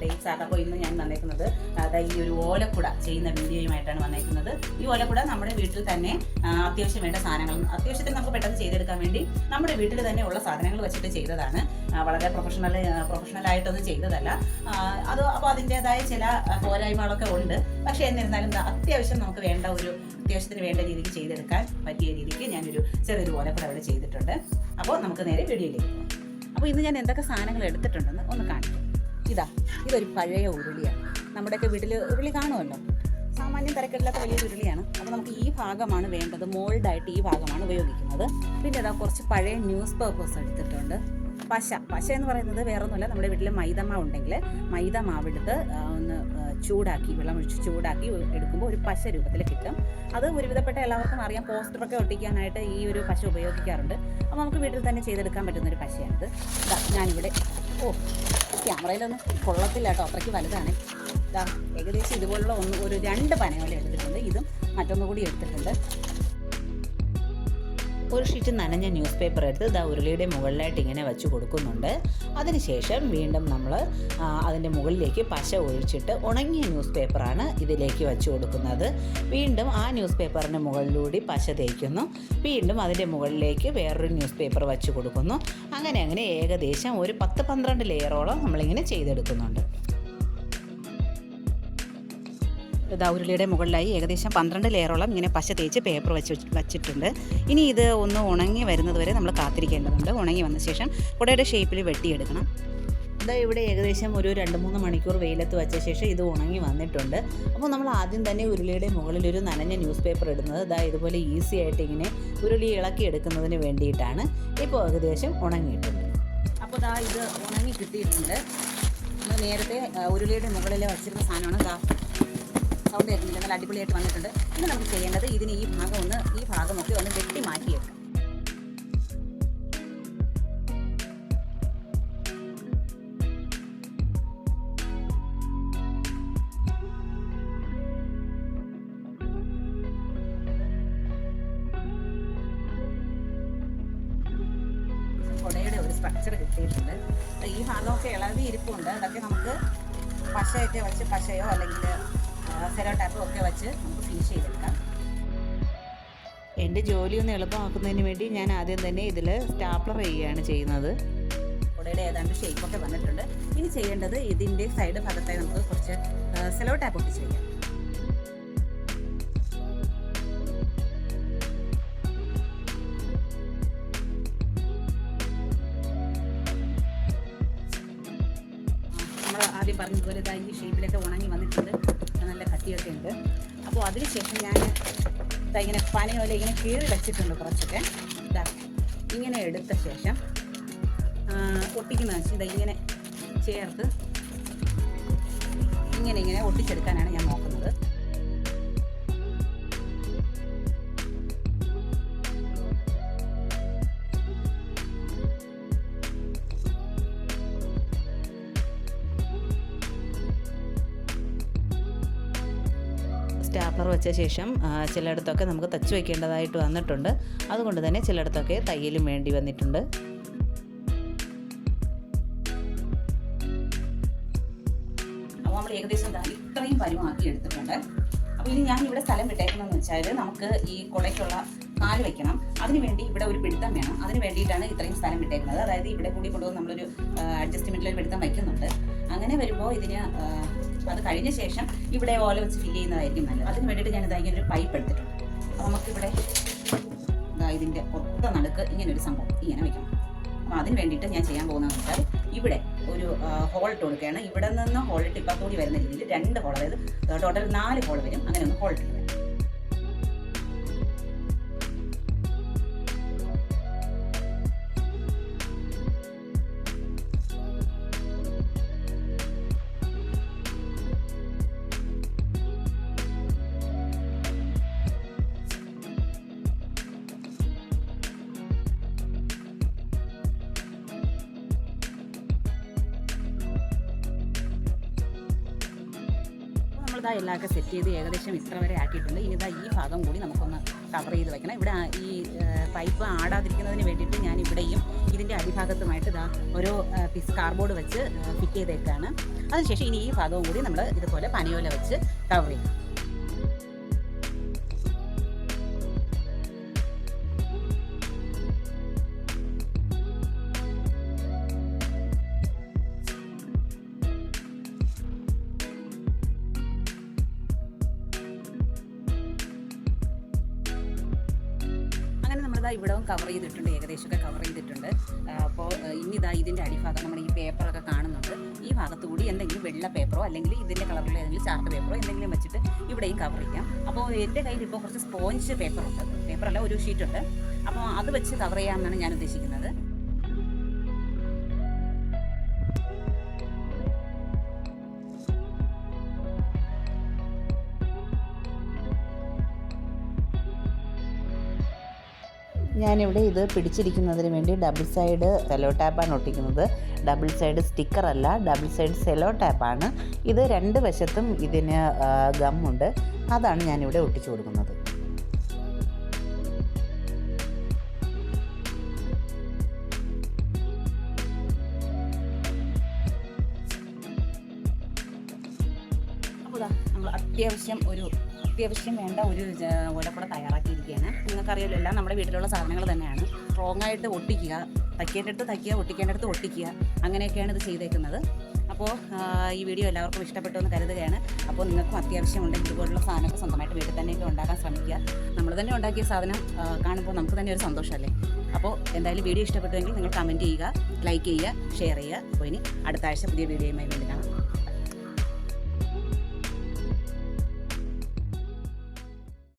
Dates ആക്കാം. അപ്പോൾ ഇന്ന് ഞാൻ വന്നേക്കുന്നത് അതായത് ഈ ഒരു ഓലക്കുട ചെയ്യുന്ന വീഡിയോയുമായിട്ടാണ് വന്നേക്കുന്നത്. ഈ ഓലക്കുട നമ്മുടെ വീട്ടിൽ തന്നെ അത്യാവശ്യം വേണ്ട സാധനങ്ങൾ, അത്യാവശ്യത്തിന് നമുക്ക് പെട്ടെന്ന് ചെയ്തെടുക്കാൻ വേണ്ടി നമ്മുടെ വീട്ടിൽ തന്നെ ഉള്ള സാധനങ്ങൾ വെച്ചിട്ട് ചെയ്തതാണ്. വളരെ പ്രൊഫഷണലായിട്ടൊന്നും ചെയ്തതല്ല. അപ്പോൾ അതിൻ്റെതായ ചില പോരായ്മകളൊക്കെ ഉണ്ട്. പക്ഷേ എന്നിരുന്നാലും അത്യാവശ്യം നമുക്ക് വേണ്ട അത്യാവശ്യത്തിന് വേണ്ട രീതിക്ക് ചെയ്തെടുക്കാൻ പറ്റിയ രീതിക്ക് ഞാനൊരു ചെറിയൊരു ഓലക്കുട അവിടെ ചെയ്തിട്ടുണ്ട്. അപ്പോൾ നമുക്ക് നേരെ വീഡിയോയിലേക്ക് പോകാം. അപ്പോൾ ഇന്ന് ഞാൻ എന്തൊക്കെ സാധനങ്ങൾ എടുത്തിട്ടുണ്ടെന്ന് ഒന്ന് കാണിക്കാം. ഇതൊരു പഴയ ഉരുളിയാണ്. നമ്മുടെയൊക്കെ വീട്ടിൽ ഉരുളി കാണുമല്ലോ, സാമാന്യം തിരക്കില്ലാത്ത വലിയൊരു ഉരുളിയാണ്. അപ്പോൾ നമുക്ക് ഈ ഭാഗമാണ് വേണ്ടത്, മോൾഡായിട്ട് ഈ ഭാഗമാണ് ഉപയോഗിക്കുന്നത്. പിന്നെ കുറച്ച് പഴയ ന്യൂസ് പേപ്പേഴ്സ് എടുത്തിട്ടുണ്ട്. പശ എന്ന് പറയുന്നത് വേറൊന്നുമല്ല, നമ്മുടെ വീട്ടിൽ മൈദമാവ് ഉണ്ടെങ്കിൽ മൈദമാവെടുത്ത് ഒന്ന് ചൂടാക്കി, വെള്ളമൊഴിച്ച് ചൂടാക്കി എടുക്കുമ്പോൾ ഒരു പശ രൂപത്തിൽ കിട്ടും. അത് ഒരുവിധപ്പെട്ട എല്ലാവർക്കും അറിയാം. പോസ്റ്ററൊക്കെ ഒട്ടിക്കാനായിട്ട് ഈ ഒരു പശ ഉപയോഗിക്കാറുണ്ട്. അപ്പോൾ നമുക്ക് വീട്ടിൽ തന്നെ ചെയ്തെടുക്കാൻ പറ്റുന്നൊരു പശയാണിത്. ഞാനിവിടെ ക്യാമറയിലൊന്നും കൊള്ളത്തില്ല കേട്ടോ, അത്രയ്ക്ക് വലുതാണ്. ഏകദേശം ഇതുപോലുള്ള ഒരു 2 പനയോല എടുത്തിട്ടുണ്ട്. ഇതും മറ്റൊന്നുകൂടി എടുത്തിട്ടുണ്ട്. ഒരു ഷീറ്റ് നനഞ്ഞ ന്യൂസ് പേപ്പർ എടുത്ത് ഉരുളിയുടെ മുകളിലായിട്ട് ഇങ്ങനെ വെച്ച് കൊടുക്കുന്നുണ്ട്. അതിനുശേഷം വീണ്ടും നമ്മൾ അതിൻ്റെ മുകളിലേക്ക് പശ ഒഴിച്ചിട്ട് ഉണങ്ങിയ ന്യൂസ് പേപ്പറാണ് ഇതിലേക്ക് വെച്ച് കൊടുക്കുന്നത്. വീണ്ടും ആ ന്യൂസ് പേപ്പറിൻ്റെ മുകളിലൂടെ പശ തേക്കുന്നു. വീണ്ടും അതിൻ്റെ മുകളിലേക്ക് വേറൊരു ന്യൂസ് പേപ്പർ വെച്ച് കൊടുക്കുന്നു. അങ്ങനെ ഏകദേശം ഒരു 10-12 ലെയറോളം നമ്മളിങ്ങനെ ചെയ്തെടുക്കുന്നുണ്ട്. ഉരുളിയുടെ മുകളിലായി ഏകദേശം 12 ലെയറോളം ഇങ്ങനെ പശ തേച്ച് പേപ്പർ വച്ചിട്ടുണ്ട്. ഇനി ഇത് ഒന്ന് ഉണങ്ങി വരുന്നത് വരെ നമ്മൾ കാത്തിരിക്കേണ്ടതുണ്ട്. ഉണങ്ങി വന്ന ശേഷം കുടയുടെ ഷേപ്പിൽ വെട്ടിയെടുക്കണം. ഇവിടെ ഏകദേശം ഒരു 2-3 മണിക്കൂർ വെയിലത്ത് വെച്ച ശേഷം ഇത് ഉണങ്ങി വന്നിട്ടുണ്ട്. അപ്പോൾ നമ്മൾ ആദ്യം തന്നെ ഉരുളിയുടെ മുകളിൽ ഒരു നനഞ്ഞ ന്യൂസ് പേപ്പർ ഇടുന്നത് ഇതുപോലെ ഈസി ആയിട്ട് ഇങ്ങനെ ഉരുളി ഇളക്കി എടുക്കുന്നതിന് വേണ്ടിയിട്ടാണ്. ഇപ്പോൾ ഏകദേശം ഉണങ്ങിയിട്ടുണ്ട്. അപ്പോൾ ഇത് ഉണങ്ങി കിട്ടിയിട്ടുണ്ട്. നേരത്തെ ഉരുളിയുടെ മുകളിൽ വച്ചിരുന്ന സാധനമാണ്. സൗണ്ട് കേൾക്കുന്നില്ല, നല്ല അടിപൊളിയായിട്ട് വന്നിട്ടുണ്ട്. ഇനി നമുക്ക് ചെയ്യേണ്ടത് ഇതിന് ഈ ഭാഗമൊക്കെ ഒന്ന് വെട്ടി മാറ്റിയെടുക്കാം. കുടയുടെ ഒരു സ്ട്രക്ചർ കിട്ടിയിട്ടുണ്ട്. ഈ ഭാഗമൊക്കെ ഇളകി ഇരിപ്പുണ്ട്. അതൊക്കെ നമുക്ക് പശയൊക്കെ വെച്ച്, പശയോ അല്ലെങ്കിൽ സെലോ ടാപ്പും ഒക്കെ വെച്ച് നമുക്ക് ഫിനിഷ് ചെയ്തെടുക്കാം. എൻ്റെ ജോലി ഒന്ന് എളുപ്പമാക്കുന്നതിന് വേണ്ടി ഞാൻ ആദ്യം തന്നെ ഇതിൽ സ്റ്റാപ്ലർ ചെയ്യുകയാണ് ചെയ്യുന്നത്. കുടയുടെ ഏതാണ്ട് ഷേപ്പൊക്കെ വന്നിട്ടുണ്ട്. ഇനി ചെയ്യേണ്ടത് ഇതിൻ്റെ സൈഡ് ഭാഗത്തായി നമുക്ക് കുറച്ച് സെലോ ടാപ്പ് ഒട്ടിച്ച് വയ്ക്കാം. നമ്മൾ ആദ്യം പറഞ്ഞതുപോലെ ഈ ഷേപ്പിലൊക്കെ ഉണങ്ങി വന്നിട്ടുണ്ട്. നല്ല കട്ടിയൊക്കെ ഉണ്ട്. അപ്പോൾ അതിനുശേഷം ഞാൻ ഇങ്ങനെ പനയോല ഇങ്ങനെ കീറി വെച്ചിട്ടുണ്ട്. കുറച്ചൊക്കെ ഇങ്ങനെ എടുത്ത ശേഷം ഒട്ടിക്കുന്ന വെച്ച് ഇങ്ങനെ ചേർത്ത് ഇങ്ങനെ ഒട്ടിച്ചെടുക്കാനാണ് ഞാൻ നോക്കുന്നത്. സ്റ്റാപ്ലർ വെച്ച ശേഷം ചിലയിടത്തൊക്കെ നമുക്ക് തച്ച് വയ്ക്കേണ്ടതായിട്ട് വന്നിട്ടുണ്ട്. അതുകൊണ്ട് തന്നെ ചിലയിടത്തൊക്കെ തയ്യലും വേണ്ടി വന്നിട്ടുണ്ട്. അപ്പോൾ നമ്മൾ ഏകദേശം ഇത്രയും പരുവാക്കി എടുത്തിട്ടുണ്ട്. അപ്പോൾ ഇനി ഞാൻ ഇവിടെ സ്ഥലം വിട്ടേക്കുന്നതെന്ന് വെച്ചാൽ നമുക്ക് ഈ കുടയ്ക്കുള്ള കാല് വയ്ക്കണം. അതിനുവേണ്ടി ഇവിടെ ഒരു പിടുത്തം വേണം. അതിന് വേണ്ടിയിട്ടാണ് ഇത്രയും സ്ഥലം വിട്ടേക്കുന്നത്. അതായത് ഇവിടെ കൂടി കൊണ്ടുവന്ന് നമ്മളൊരു അഡ്ജസ്റ്റ്മെൻറ്റിലൊരു പിടുത്തം വയ്ക്കുന്നുണ്ട്. അങ്ങനെ വരുമ്പോൾ ഇതിന് അത് കഴിഞ്ഞ ശേഷം ഇവിടെ ഓല വെച്ച് ഫില്ല് ചെയ്യുന്നതായിരിക്കും നല്ലത്. അതിന് വേണ്ടിയിട്ട് ഞാൻ ഇങ്ങനെ ഒരു പൈപ്പ് എടുത്തിട്ടുണ്ട്. അപ്പോൾ നമുക്കിവിടെ ഇതിൻ്റെ ഒത്ത നടുക്ക് ഇങ്ങനൊരു സംഭവം ഇങ്ങനെ വയ്ക്കണം. അപ്പോൾ അതിന് വേണ്ടിയിട്ട് ഞാൻ ചെയ്യാൻ പോകുന്നതെന്ന് വെച്ചാൽ ഇവിടെ ഒരു ഹോൾ ഇട്ട് കൊടുക്കുകയാണ്. ഇവിടെ നിന്ന് ഹോൾ ഇട്ട് ഇപ്പത്തോടി വരുന്ന രീതിയിൽ 2 ഹോൾ, അതായത് ടോട്ടൽ 4 ഹോൾ വരും. അങ്ങനെ ഒന്ന് ഹോൾ ഇട്ട് ഇതാ എല്ലാമൊക്കെ സെറ്റ് ചെയ്ത് ഏകദേശം ഇത്ര വരെ ആക്കിയിട്ടുണ്ട്. ഇനി ഇതാ ഈ ഭാഗം കൂടി നമുക്കൊന്ന് കവർ ചെയ്ത് വെക്കണം. ഇവിടെ ഈ പൈപ്പ് ആടാതിരിക്കുന്നതിന് വേണ്ടിയിട്ട് ഞാൻ ഇവിടെയും ഇതിൻ്റെ അടിഭാഗത്തുമായിട്ട് ഇതാ ഒരു പീസ് കാർഡ്ബോർഡ് വെച്ച് ഫിറ്റ് ചെയ്തേക്കാണ്. അതിനുശേഷം ഇനി ഈ ഭാഗവും കൂടി നമ്മൾ ഇതുപോലെ പനയോല വെച്ച് കവർ ചെയ്യും. ഇവിടവും കവർ ചെയ്തിട്ടുണ്ട്, ഏകദേശമൊക്കെ കവർ ചെയ്തിട്ടുണ്ട്. അപ്പോൾ ഇനി ഇതാ ഇതിൻ്റെ അടിഭാഗം നമ്മൾ ഈ പേപ്പറൊക്കെ കാണുന്നുണ്ട്. ഈ ഭാഗത്തു കൂടി എന്തെങ്കിലും വെള്ള പേപ്പറോ അല്ലെങ്കിൽ ഇതിൻ്റെ കളറിലുള്ള ഏതെങ്കിലും ചാർട്ട് പേപ്പറോ എന്തെങ്കിലും വെച്ചിട്ട് ഇവിടെയും കവർ ചെയ്യാം. അപ്പോൾ എൻ്റെ കയ്യിൽ ഇപ്പോൾ കുറച്ച് സ്പോഞ്ച് പേപ്പറുണ്ട്, പേപ്പറല്ല ഒരു ഷീറ്റുണ്ട്. അപ്പോൾ അത് വെച്ച് കവർ ചെയ്യാമെന്നാണ് ഞാൻ ഉദ്ദേശിക്കുന്നത്. ഞാനിവിടെ ഇത് പിടിച്ചിരിക്കുന്നതിന് വേണ്ടി ഡബിൾ സൈഡ് സെലോ ടാപ്പാണ് ഒട്ടിക്കുന്നത്. ഡബിൾ സൈഡ് സ്റ്റിക്കർ അല്ല, ഡബിൾ സൈഡ് സെലോ ടാപ്പാണ്. ഇത് രണ്ട് വശത്തും ഇതിന് ഗമ്മുണ്ട്, അതാണ് ഞാനിവിടെ ഒട്ടിച്ചു കൊടുക്കുന്നത്. അപ്പോൾ നമ്മൾ അത്യാവശ്യം വേണ്ട ഒരു ഓലക്കുട തയ്യാറാക്കിയിരിക്കുകയാണ്. നിങ്ങൾക്കറിയാമല്ലോ, എല്ലാം നമ്മുടെ വീട്ടിലുള്ള സാധനങ്ങൾ തന്നെയാണ്. സ്ട്രോങ്ങായിട്ട് ഒട്ടിക്കുക, തയ്ക്കേണ്ടടുത്ത് തയ്ക്കുക, ഒട്ടിക്കേണ്ടടുത്ത് ഒട്ടിക്കുക, അങ്ങനെയൊക്കെയാണ് ഇത് ചെയ്തേക്കുന്നത്. അപ്പോൾ ഈ വീഡിയോ എല്ലാവർക്കും ഇഷ്ടപ്പെട്ടു എന്ന് കരുതുകയാണ്. അപ്പോൾ നിങ്ങൾക്കും അത്യാവശ്യമുണ്ടെങ്കിൽ ഇതുപോലുള്ള സാധനമൊക്കെ സ്വന്തമായിട്ട് വീട്ടിൽ തന്നെയൊക്കെ ഉണ്ടാക്കാൻ ശ്രമിക്കുക. നമ്മൾ തന്നെ ഉണ്ടാക്കിയ സാധനം കാണുമ്പോൾ നമുക്ക് തന്നെ ഒരു സന്തോഷമല്ലേ. അപ്പോൾ എന്തായാലും വീഡിയോ ഇഷ്ടപ്പെട്ടുവെങ്കിൽ നിങ്ങൾ കമൻറ്റ് ചെയ്യുക, ലൈക്ക് ചെയ്യുക, ഷെയർ ചെയ്യുക. അപ്പോൾ ഇനി അടുത്ത ആഴ്ച പുതിയ വീഡിയോയുമായി വീണ്ടും കാണാം.